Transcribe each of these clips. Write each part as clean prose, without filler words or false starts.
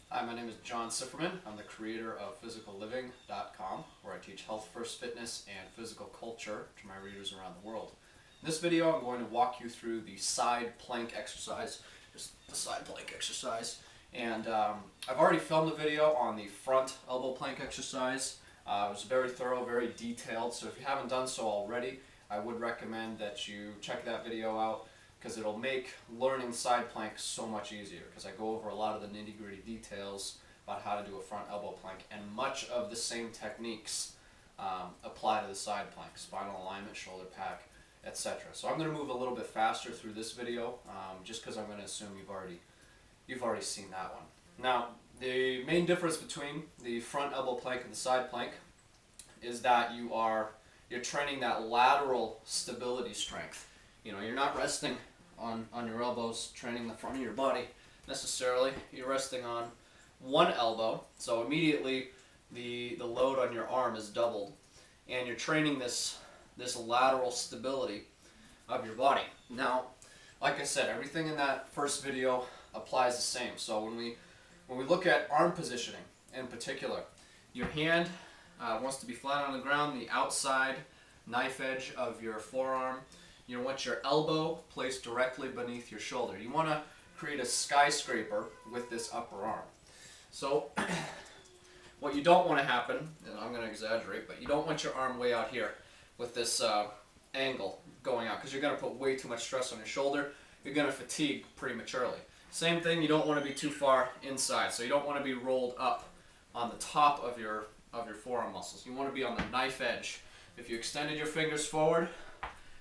Hi, my name is John Sifferman. I'm the creator of physicalliving.com, where I teach health first fitness and physical culture to my readers around the world. In this video, I'm going to walk you through the side plank exercise, just the side plank exercise. And I've already filmed a video on the front elbow plank exercise. It was very thorough, very detailed, so if you haven't done so already, I would recommend that you check that video out, because it'll make learning side plank so much easier, because I go over a lot of the nitty-gritty details about how to do a front elbow plank, and much of the same techniques apply to the side plank: spinal alignment, shoulder pack, etc. So I'm going to move a little bit faster through this video, just because I'm going to assume you've already seen that one. Now, the main difference between the front elbow plank and the side plank is that you're training that lateral stability strength. You know, you're not resting on your elbows, training the front of your body necessarily. You're resting on one elbow, so immediately the load on your arm is doubled, and you're training this lateral stability of your body. Now, like I said, everything in that first video applies the same. So when we look at arm positioning in particular, your hand wants to be flat on the ground, the outside knife edge of your forearm. You want your elbow placed directly beneath your shoulder. You want to create a skyscraper with this upper arm. So what you don't want to happen, and I'm going to exaggerate, but you don't want your arm way out here with this angle going out, because you're going to put way too much stress on your shoulder. You're going to fatigue prematurely. Same thing, you don't want to be too far inside, so you don't want to be rolled up on the top of your forearm muscles. You want to be on the knife edge. If you extended your fingers forward,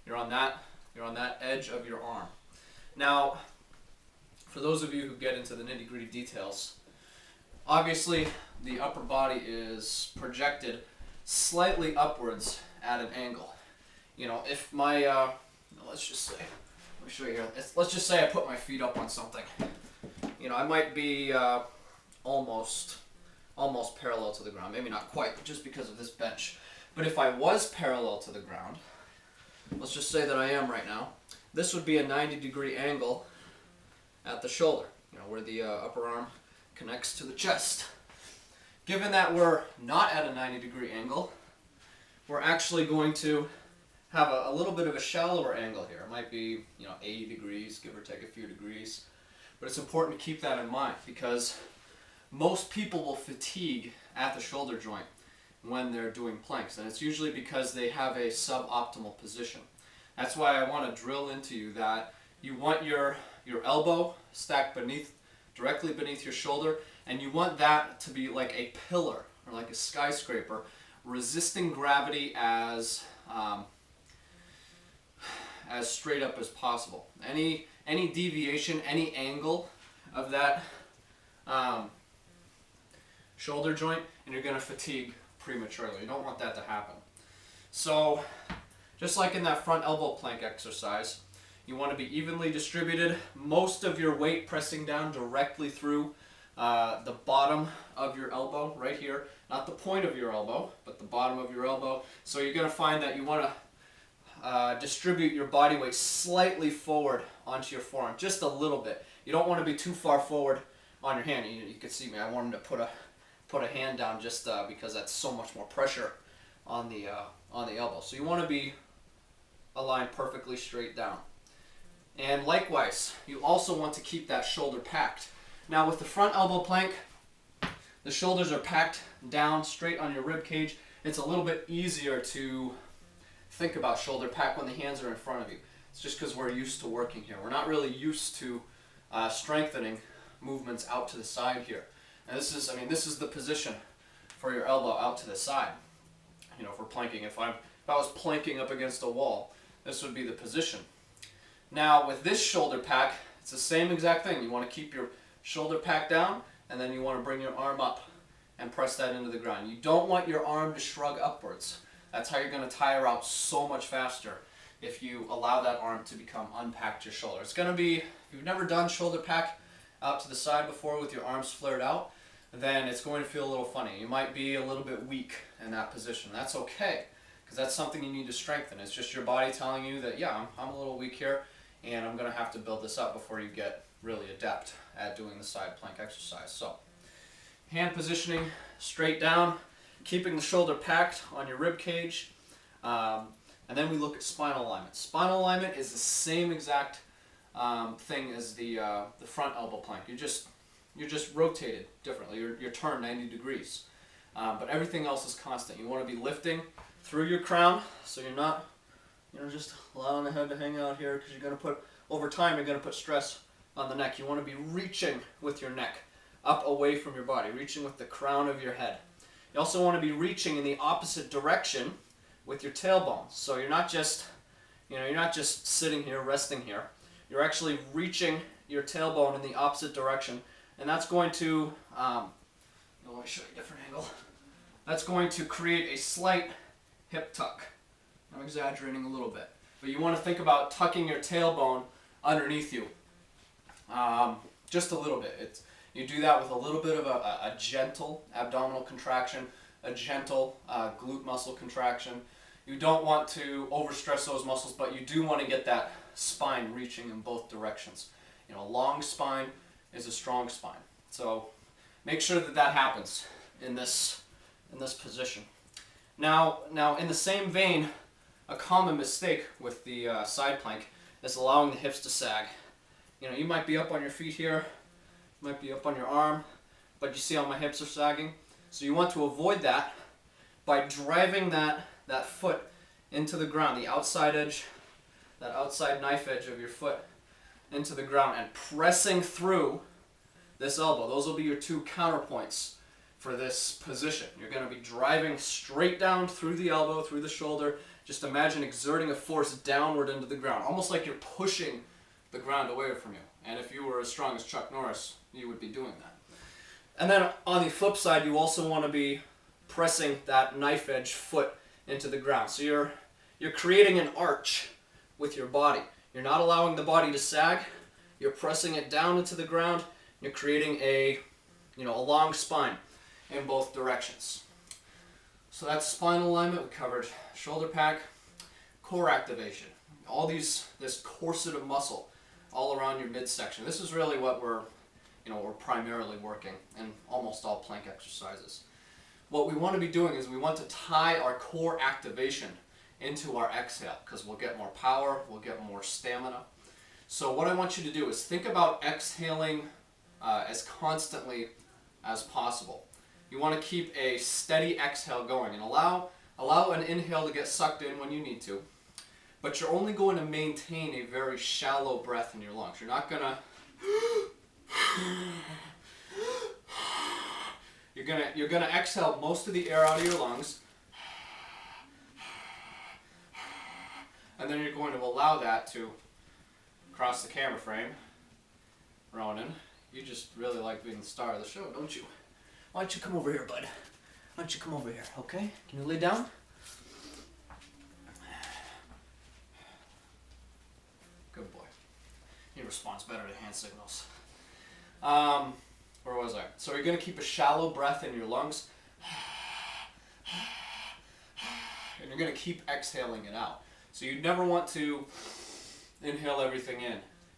you're on that edge of your arm. Now, for those of you who get into the nitty-gritty details, obviously the upper body is projected slightly upwards at an angle. You know, if my let's just say, let me show you here. Let's just say I put my feet up on something. You know, I might be almost parallel to the ground. Maybe not quite, but just because of this bench. But if I was parallel to the ground, let's just say that I am right now, this would be a 90-degree angle at the shoulder, you know, where the upper arm connects to the chest. Given that we're not at a 90-degree angle, we're actually going to have a little bit of a shallower angle here. It might be, 80 degrees, give or take a few degrees. But it's important to keep that in mind, because most people will fatigue at the shoulder joint when they're doing planks, and it's usually because they have a suboptimal position. That's why I want to drill into you that you want your elbow stacked directly beneath your shoulder, and you want that to be like a pillar or like a skyscraper, resisting gravity as straight up as possible. Any deviation, any angle of that shoulder joint, and you're going to fatigue prematurely. You don't want that to happen. So, just like in that front elbow plank exercise, you want to be evenly distributed, most of your weight pressing down directly through the bottom of your elbow, right here. Not the point of your elbow, but the bottom of your elbow. So you're going to find that you want to distribute your body weight slightly forward onto your forearm, just a little bit. You don't want to be too far forward on your hand. You can see me, I want him to put a hand down, just because that's so much more pressure on the elbow. So you want to be aligned perfectly straight down. And likewise, you also want to keep that shoulder packed. Now with the front elbow plank, the shoulders are packed down straight on your rib cage. It's a little bit easier to think about shoulder pack when the hands are in front of you. It's just because we're used to working here. We're not really used to strengthening movements out to the side here. And this is the position for your elbow out to the side. You know, if we're planking, if I was planking up against a wall, this would be the position. Now with this shoulder pack, it's the same exact thing. You want to keep your shoulder pack down, and then you want to bring your arm up and press that into the ground. You don't want your arm to shrug upwards. That's how you're going to tire out so much faster if you allow that arm to become unpacked your shoulder. It's going to be, if you've never done shoulder pack out to the side before with your arms flared out, then it's going to feel a little funny. You might be a little bit weak in that position. That's okay, because that's something you need to strengthen. It's just your body telling you that, yeah, I'm a little weak here, and I'm going to have to build this up before you get really adept at doing the side plank exercise. So Hand positioning straight down, keeping the shoulder packed on your rib cage. And then we look at spinal alignment. Spinal alignment is the same exact thing as the front elbow plank. You're just rotated differently. You're turned 90 degrees. But everything else is constant. You want to be lifting through your crown, so you're not, just allowing the head to hang out here, because you're going to put, over time, you're going to put stress on the neck. You want to be reaching with your neck up away from your body, reaching with the crown of your head. You also want to be reaching in the opposite direction with your tailbone. So you're not just, sitting here, resting here. You're actually reaching your tailbone in the opposite direction, and that's going to, let me show you a different angle. That's going to create a slight hip tuck. I'm exaggerating a little bit, but you want to think about tucking your tailbone underneath you, just a little bit. You do that with a little bit of a gentle abdominal contraction, a gentle glute muscle contraction. You don't want to overstress those muscles, but you do want to get that spine reaching in both directions. A long spine is a strong spine. So make sure that happens in this position. Now in the same vein, a common mistake with the side plank is allowing the hips to sag. You might be up on your feet here, you might be up on your arm, but you see how my hips are sagging? So you want to avoid that by driving that foot into the ground, the outside edge, that outside knife edge of your foot into the ground, and pressing through this elbow. Those will be your two counterpoints for this position. You're going to be driving straight down through the elbow, through the shoulder. Just imagine exerting a force downward into the ground, almost like you're pushing the ground away from you. And if you were as strong as Chuck Norris, you would be doing that. And then on the flip side, you also want to be pressing that knife edge foot into the ground. So you're creating an arch with your body. You're not allowing the body to sag. You're pressing it down into the ground. You're creating a long spine in both directions. So that's spinal alignment. We covered shoulder pack, core activation. This corset of muscle all around your midsection. This is really what we're primarily working in almost all plank exercises. What we want to be doing is we want to tie our core activation into our exhale, because we'll get more power, we'll get more stamina. So what I want you to do is think about exhaling as constantly as possible. You want to keep a steady exhale going, and allow an inhale to get sucked in when you need to, but you're only going to maintain a very shallow breath in your lungs. You're not gonna you're gonna exhale most of the air out of your lungs, and then you're going to allow that to cross the camera frame. Ronan, you just really like being the star of the show, don't you? Why don't you come over here, bud? Why don't you come over here, okay? Can you lay down? Good boy. He responds better to hand signals. Where was I? So you're going to keep a shallow breath in your lungs, and you're going to keep exhaling it out. So you never want to inhale everything in,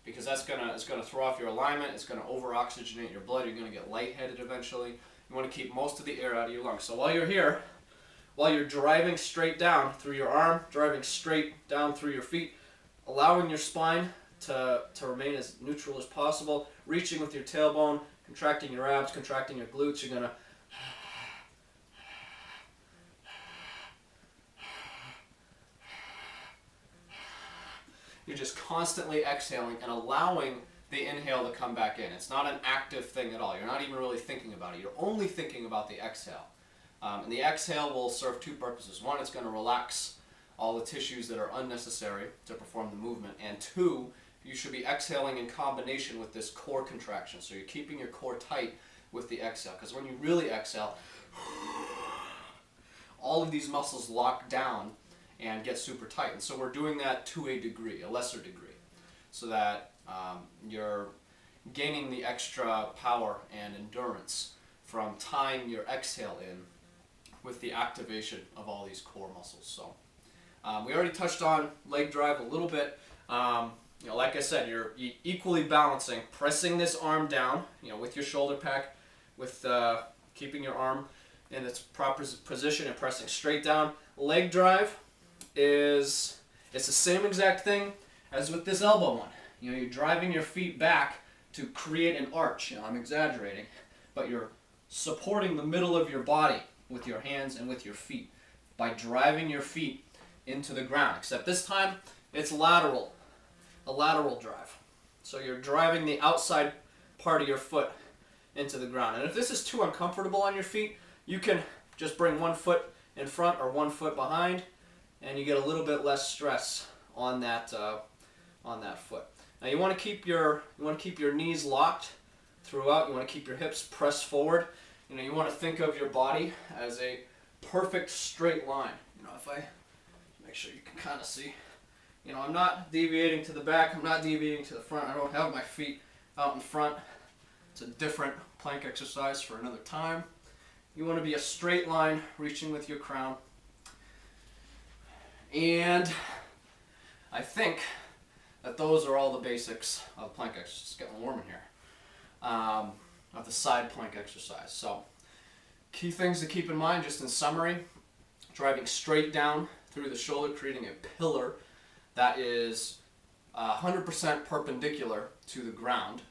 because it's gonna throw off your alignment. It's gonna over-oxygenate your blood. You're gonna get lightheaded eventually. You want to keep most of the air out of your lungs. So while you're here, while you're driving straight down through your arm, driving straight down through your feet, allowing your spine to remain as neutral as possible, reaching with your tailbone, contracting your abs, contracting your glutes, you're gonna you're just constantly exhaling and allowing the inhale to come back in. It's not an active thing at all. You're not even really thinking about it. You're only thinking about the exhale. And the exhale will serve two purposes. One, it's going to relax all the tissues that are unnecessary to perform the movement. And two, you should be exhaling in combination with this core contraction. So you're keeping your core tight with the exhale. Because when you really exhale, all of these muscles lock down and get super tight. And so we're doing that to a degree, a lesser degree, so that you're gaining the extra power and endurance from tying your exhale in with the activation of all these core muscles. So we already touched on leg drive a little bit. Like I said, you're equally balancing, pressing this arm down, with your shoulder pack, with keeping your arm in its proper position and pressing straight down. Leg drive it's the same exact thing as with this elbow one. You're driving your feet back to create an arch. I'm exaggerating, but you're supporting the middle of your body with your hands and with your feet by driving your feet into the ground. Except this time it's lateral, a lateral drive. So you're driving the outside part of your foot into the ground. And if this is too uncomfortable on your feet, you can just bring one foot in front or one foot behind, and you get a little bit less stress on that foot. Now you want to keep your knees locked throughout. You want to keep your hips pressed forward. You want to think of your body as a perfect straight line. If I make sure you can kind of see, I'm not deviating to the back. I'm not deviating to the front. I don't have my feet out in front. It's a different plank exercise for another time. You want to be a straight line, reaching with your crown. And I think that those are all the basics of plank exercise. It's getting warm in here. Of the side plank exercise. So, key things to keep in mind, just in summary: driving straight down through the shoulder, creating a pillar that is 100% perpendicular to the ground.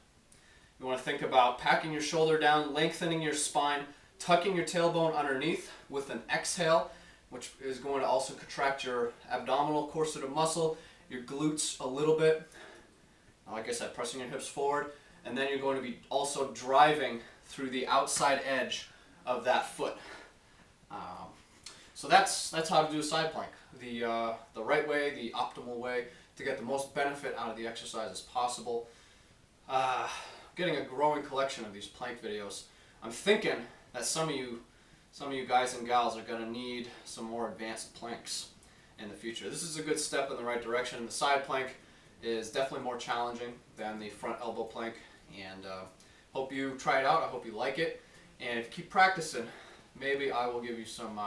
You want to think about packing your shoulder down, lengthening your spine, tucking your tailbone underneath with an exhale, which is going to also contract your abdominal corseted muscle, your glutes a little bit. Like I said, pressing your hips forward, and then you're going to be also driving through the outside edge of that foot. So that's how to do a side plank. The right way, the optimal way to get the most benefit out of the exercise as possible. Getting a growing collection of these plank videos. I'm thinking that some of you guys and gals are going to need some more advanced planks in the future. This is a good step in the right direction. The side plank is definitely more challenging than the front elbow plank, and hope you try it out. I hope you like it, and if you keep practicing, maybe I will give you some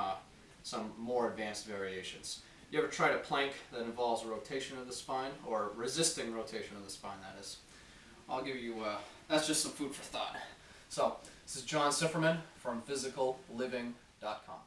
more advanced variations. You ever tried a plank that involves a rotation of the spine, or resisting rotation of the spine, that is? I'll give you, that's just some food for thought. So, this is John Sifferman from physicalliving.com.